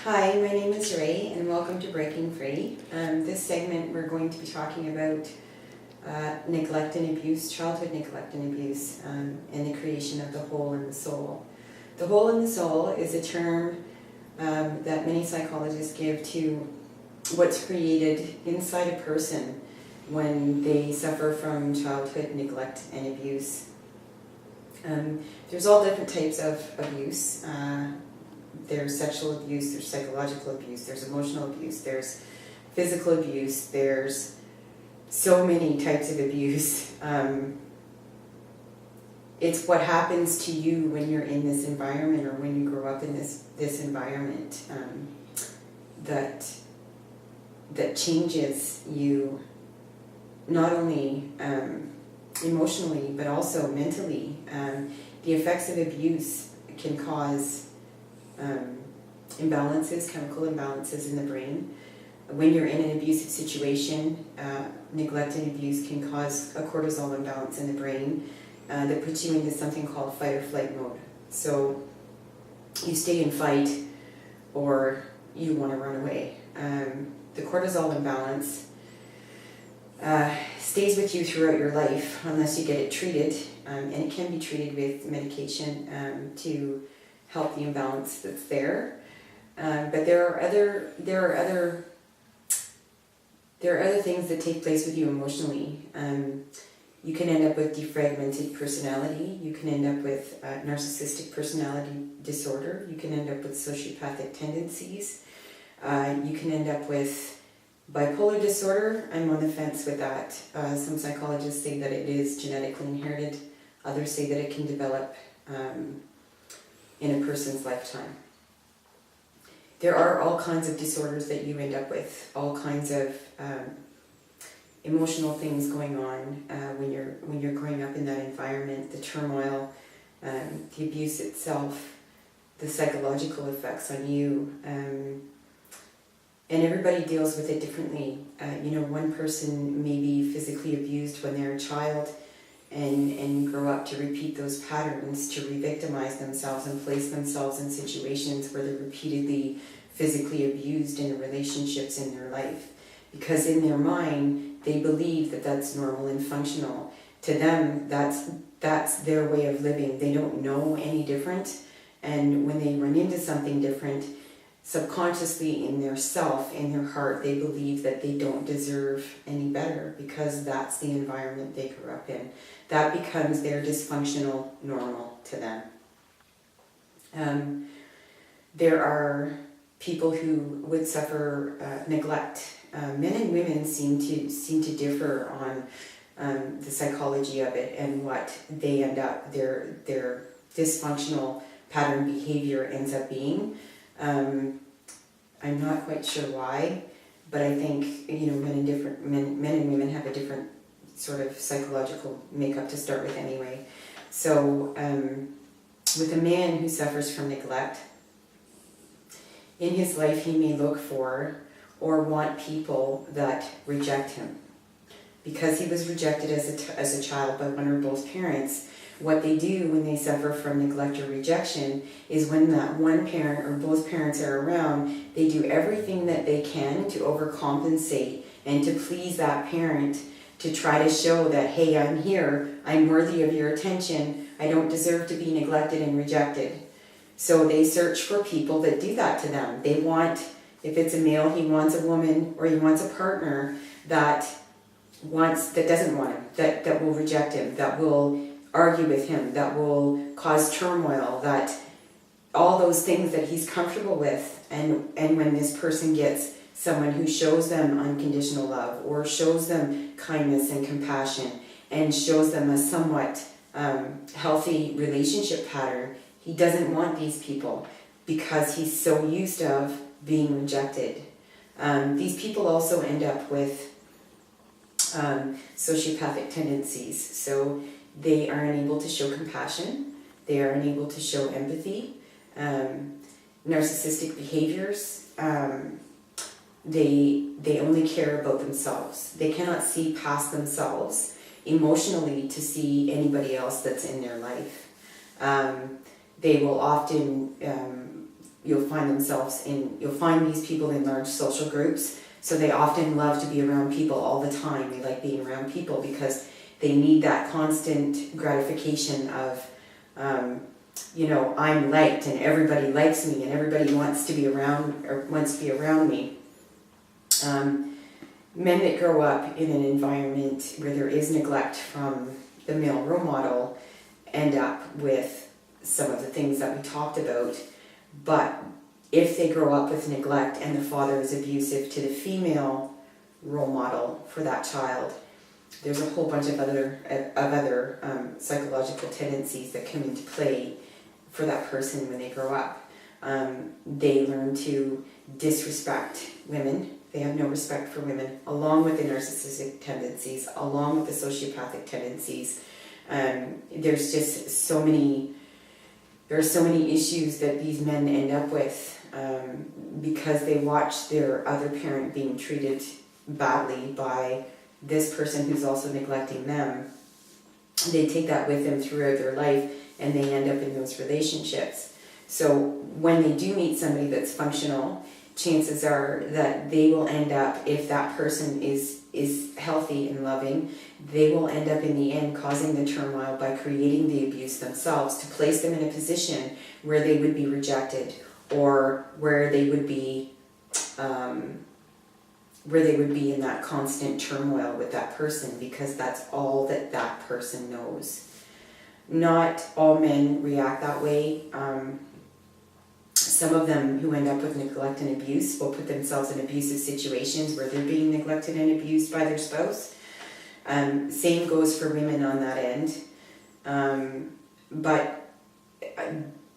Hi, my name is Ray and welcome to Breaking Free. This segment we're going to be talking about neglect and abuse, childhood neglect and abuse, and the creation of the hole in the soul. The hole in the soul is a term that many psychologists give to what's created inside a person when they suffer from childhood neglect and abuse. There's all different types of abuse. There's sexual abuse, there's psychological abuse, there's emotional abuse, there's physical abuse, there's so many types of abuse. It's what happens to you when you're in this environment or when you grow up in this environment that changes you not only emotionally but also mentally. The effects of abuse can cause imbalances, chemical imbalances in the brain. When you're in an abusive situation, neglect and abuse can cause a cortisol imbalance in the brain that puts you into something called fight or flight mode. So you stay in fight or you want to run away. The cortisol imbalance stays with you throughout your life unless you get it treated, and it can be treated with medication to help the imbalance that's there, but there are other things that take place with you emotionally. You can end up with defragmented personality. You can end up with narcissistic personality disorder. You can end up with sociopathic tendencies. You can end up with bipolar disorder. I'm on the fence with that. Some psychologists say that it is genetically inherited. Others say that it can develop in a person's lifetime. There are all kinds of disorders that you end up with, all kinds of emotional things going on when you're growing up in that environment, the turmoil, the abuse itself, the psychological effects on you, and everybody deals with it differently. One person may be physically abused when they're a child and grow up to repeat those patterns, to re-victimize themselves and place themselves in situations where they're repeatedly physically abused in the relationships in their life. Because in their mind, they believe that that's normal and functional. To them, that's their way of living. They don't know any different. And when they run into something different, subconsciously in their self, in their heart, they believe that they don't deserve any better because that's the environment they grew up in. That becomes their dysfunctional normal to them. There are people who would suffer neglect. Men and women seem to differ on the psychology of it and what they end up, their dysfunctional pattern behavior ends up being. I'm not quite sure why, but I think men and women have a different sort of psychological makeup to start with anyway. So with a man who suffers from neglect, in his life he may look for or want people that reject him. Because he was rejected as a child by one or both parents, what they do when they suffer from neglect or rejection is when that one parent or both parents are around, they do everything that they can to overcompensate and to please that parent, to try to show that, hey, I'm here, I'm worthy of your attention, I don't deserve to be neglected and rejected. So they search for people that do that to them. They want, if it's a male, he wants a woman or he wants a partner that doesn't want him, that will reject him, that will argue with him, that will cause turmoil, that all those things that he's comfortable with. And when this person gets someone who shows them unconditional love or shows them kindness and compassion and shows them a somewhat healthy relationship pattern, he doesn't want these people because he's so used of being rejected. These people also end up with sociopathic tendencies. So they are unable to show compassion, they are unable to show empathy, narcissistic behaviors, they only care about themselves. They cannot see past themselves emotionally to see anybody else that's in their life. They will often you'll find these people in large social groups. So they often love to be around people all the time. They like being around people because they need that constant gratification of, I'm liked and everybody likes me and everybody wants to be around me. Men that grow up in an environment where there is neglect from the male role model end up with some of the things that we talked about. But if they grow up with neglect and the father is abusive to the female role model for that child, there's a whole bunch of other psychological tendencies that come into play for that person when they grow up. They learn to disrespect women. They have no respect for women, along with the narcissistic tendencies, along with the sociopathic tendencies. There's just so many issues that these men end up with because they watch their other parent being treated badly by this person who's also neglecting them. They take that with them throughout their life and they end up in those relationships. So when they do meet somebody that's functional, chances are that they will end up, if that person is healthy and loving, they will end up in the end causing the turmoil by creating the abuse themselves to place them in a position where they would be rejected or where they would be in that constant turmoil with that person because that's all that person knows. Not all men react that way. Some of them who end up with neglect and abuse will put themselves in abusive situations where they're being neglected and abused by their spouse. Same goes for women on that end.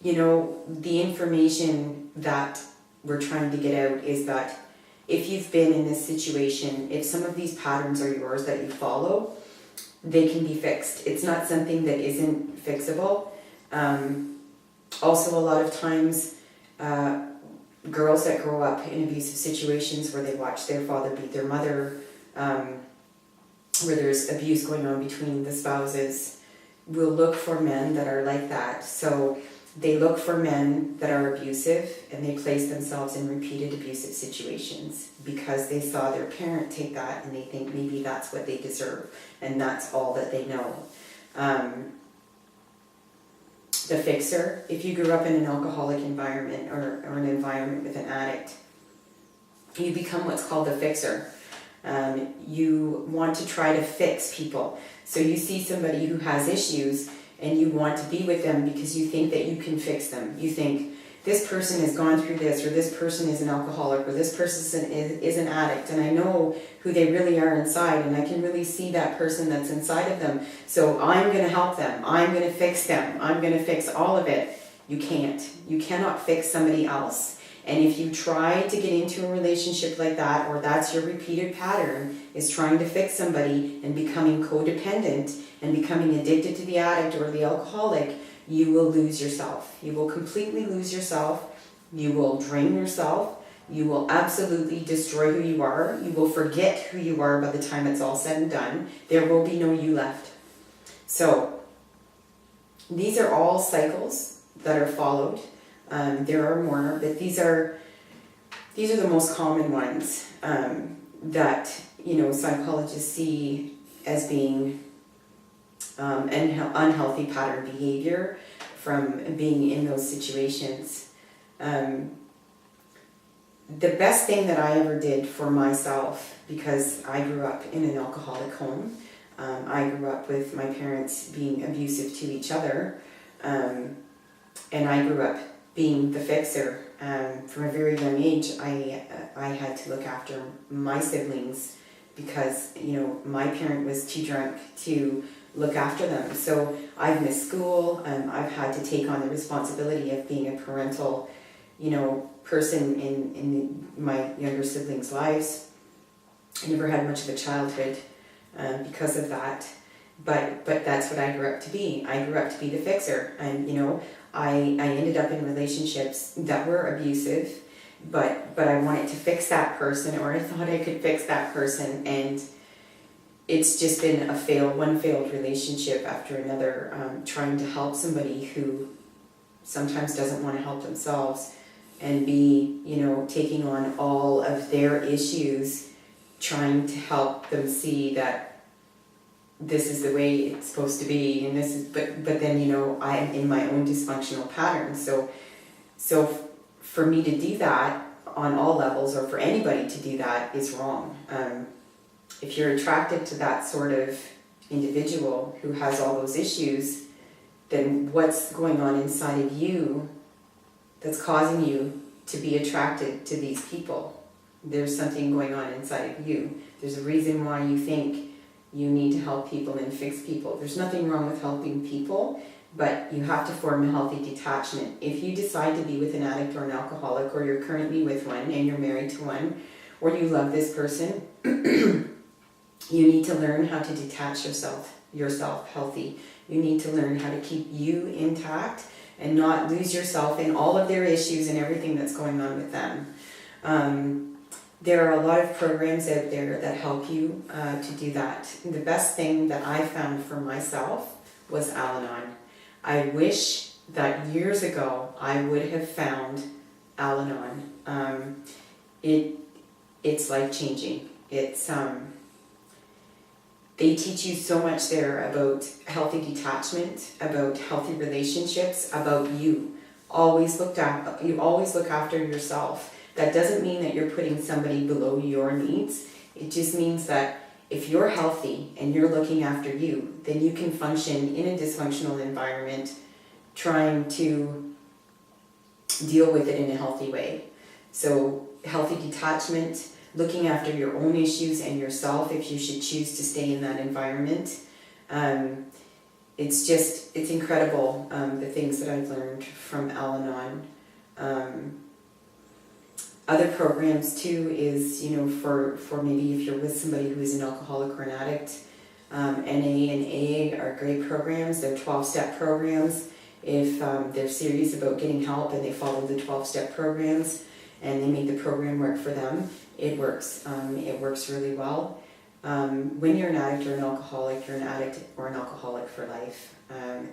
The information that we're trying to get out is that if you've been in this situation, if some of these patterns are yours that you follow, they can be fixed. It's not something that isn't fixable. Also, a lot of times, girls that grow up in abusive situations where they watch their father beat their mother, where there's abuse going on between the spouses, will look for men that are like that. So they look for men that are abusive and they place themselves in repeated abusive situations because they saw their parent take that and they think maybe that's what they deserve and that's all that they know. The fixer, if you grew up in an alcoholic environment or an environment with an addict, you become what's called the fixer. You want to try to fix people. So you see somebody who has issues and you want to be with them because you think that you can fix them. You think, this person has gone through this, or this person is an alcoholic, or this person is an addict, and I know who they really are inside, and I can really see that person that's inside of them. So I'm going to help them. I'm going to fix them. I'm going to fix all of it. You can't. You cannot fix somebody else. And if you try to get into a relationship like that, or that's your repeated pattern, is trying to fix somebody and becoming codependent and becoming addicted to the addict or the alcoholic, you will lose yourself. You will completely lose yourself. You will drain yourself. You will absolutely destroy who you are. You will forget who you are by the time it's all said and done. There will be no you left. So these are all cycles that are followed. There are more, but these are the most common ones that psychologists see as being unhealthy pattern behavior from being in those situations. The best thing that I ever did for myself, because I grew up in an alcoholic home, I grew up with my parents being abusive to each other, and I grew up being the fixer. From a very young age, I had to look after my siblings because, my parent was too drunk to look after them. So I've missed school, I've had to take on the responsibility of being a parental, person in my younger siblings' lives. I never had much of a childhood because of that, but that's what I grew up to be. I grew up to be the fixer, and I ended up in relationships that were abusive, but I wanted to fix that person, or I thought I could fix that person, and it's just been one failed relationship after another, trying to help somebody who sometimes doesn't want to help themselves, and be, taking on all of their issues, trying to help them see that this is the way it's supposed to be, and this is, but then, I am in my own dysfunctional pattern. So for me to do that on all levels, or for anybody to do that, is wrong. If you're attracted to that sort of individual who has all those issues, then what's going on inside of you that's causing you to be attracted to these people? There's something going on inside of you. There's a reason why you think you need to help people and fix people. There's nothing wrong with helping people, but you have to form a healthy detachment. If you decide to be with an addict or an alcoholic, or you're currently with one and you're married to one, or you love this person, you need to learn how to detach yourself healthy. You need to learn how to keep you intact and not lose yourself in all of their issues and everything that's going on with them. There are a lot of programs out there that help you to do that. The best thing that I found for myself was Al-Anon. I wish that years ago I would have found Al-Anon. It's life-changing. They teach you so much there about healthy detachment, about healthy relationships, about you. You always look after yourself. That doesn't mean that you're putting somebody below your needs. It just means that if you're healthy and you're looking after you, then you can function in a dysfunctional environment trying to deal with it in a healthy way. So healthy detachment, looking after your own issues and yourself if you should choose to stay in that environment. It's incredible, the things that I've learned from Al-Anon. Other programs too is, for maybe if you're with somebody who is an alcoholic or an addict, NA and AA are great programs. They're 12-step programs. If they're serious about getting help and they follow the 12-step programs and they make the program work for them, it works. It works really well. When you're an addict or an alcoholic, you're an addict or an alcoholic for life.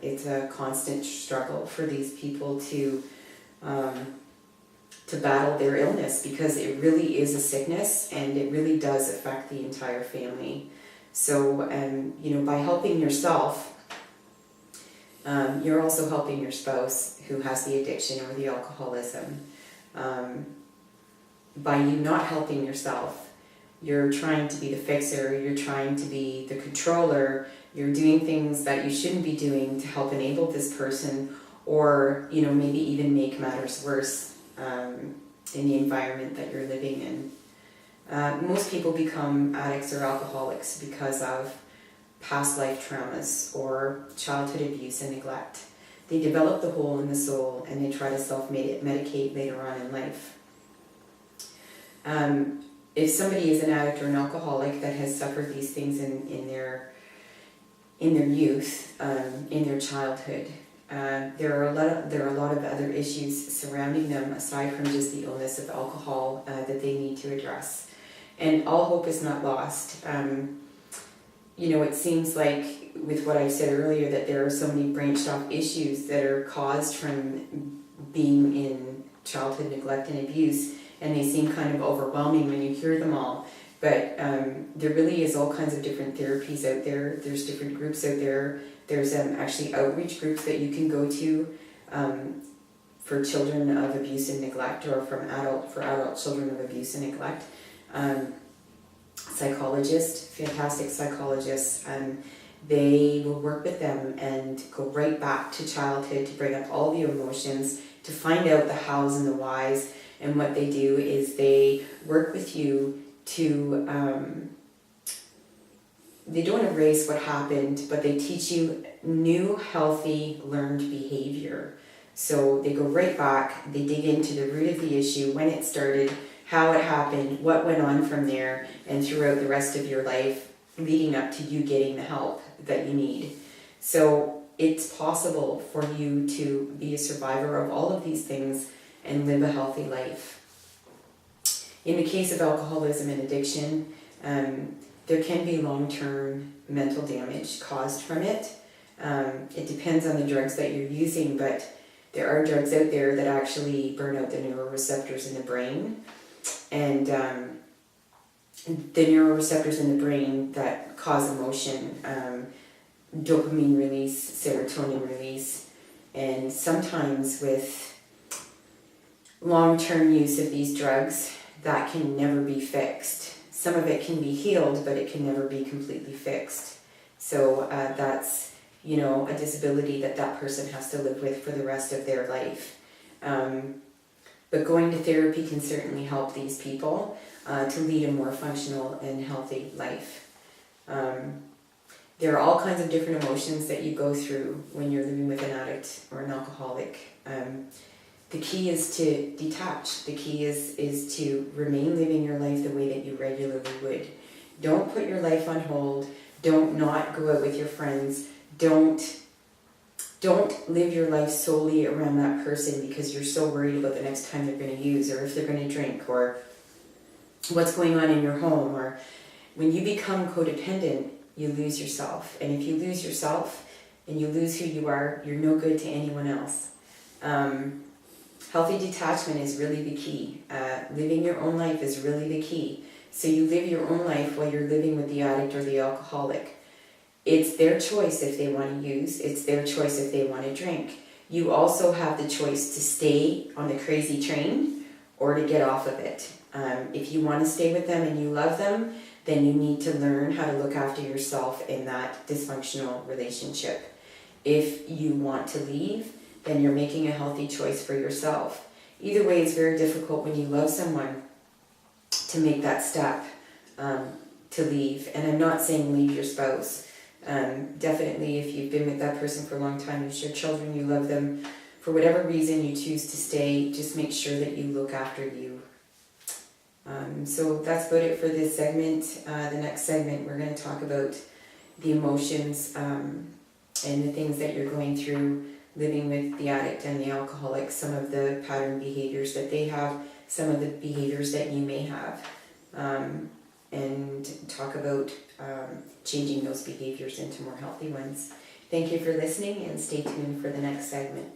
It's a constant struggle for these people to battle their illness, because it really is a sickness and it really does affect the entire family. So, by helping yourself, you're also helping your spouse who has the addiction or the alcoholism. By you not helping yourself, you're trying to be the fixer, you're trying to be the controller, you're doing things that you shouldn't be doing to help enable this person, or, maybe even make matters worse in the environment that you're living in. Most people become addicts or alcoholics because of past life traumas or childhood abuse and neglect. They develop the hole in the soul and they try to self-medicate later on in life. If somebody is an addict or an alcoholic that has suffered these things in their youth, in their childhood, there are a lot of other issues surrounding them aside from just the illness of alcohol that they need to address. And all hope is not lost. It seems like, with what I said earlier, that there are so many branched off issues that are caused from being in childhood neglect and abuse, and they seem kind of overwhelming when you hear them all. But there really is all kinds of different therapies out there. There's different groups out there. There's actually outreach groups that you can go to for children of abuse and neglect, or for adult children of abuse and neglect. Psychologists, fantastic psychologists, they will work with them and go right back to childhood to bring up all the emotions, to find out the hows and the whys. And what they do is they work with you to, they don't erase what happened, but they teach you new, healthy, learned behavior. So they go right back, they dig into the root of the issue, when it started, how it happened, what went on from there, and throughout the rest of your life, leading up to you getting the help that you need. So it's possible for you to be a survivor of all of these things and live a healthy life. In the case of alcoholism and addiction, there can be long-term mental damage caused from it. It depends on the drugs that you're using, but There are drugs out there that actually burn out the neuroreceptors in the brain, and the neuroreceptors in the brain that cause emotion, dopamine release, serotonin release, and sometimes with long-term use of these drugs, that can never be fixed. Some of it can be healed, but it can never be completely fixed. So that's, you know, a disability that that person has to live with for the rest of their life. But going to therapy can certainly help these people to lead a more functional and healthy life. There are all kinds of different emotions that you go through when you're living with an addict or an alcoholic. The key is to detach. The key is to remain living your life the way that you regularly would. Don't put your life on hold. Don't not go out with your friends. Don't live your life solely around that person because you're so worried about the next time they're going to use, or if they're going to drink, or what's going on in your home. Or when you become codependent, you lose yourself. And if you lose yourself and you lose who you are, you're no good to anyone else. Healthy detachment is really the key. Living your own life is really the key. So you live your own life while you're living with the addict or the alcoholic. It's their choice if they want to use. It's their choice if they want to drink. You also have the choice to stay on the crazy train or to get off of it. If you want to stay with them and you love them, then you need to learn how to look after yourself in that dysfunctional relationship. If you want to leave, then you're making a healthy choice for yourself. Either way, it's very difficult when you love someone to make that step to leave. And I'm not saying leave your spouse. Definitely, if you've been with that person for a long time, you share children, you love them, for whatever reason you choose to stay, just make sure that you look after you. So that's about it for this segment. The next segment, we're going to talk about the emotions and the things that you're going through living with the addict and the alcoholic, some of the pattern behaviors that they have, some of the behaviors that you may have, and talk about changing those behaviors into more healthy ones. Thank you for listening, and stay tuned for the next segment.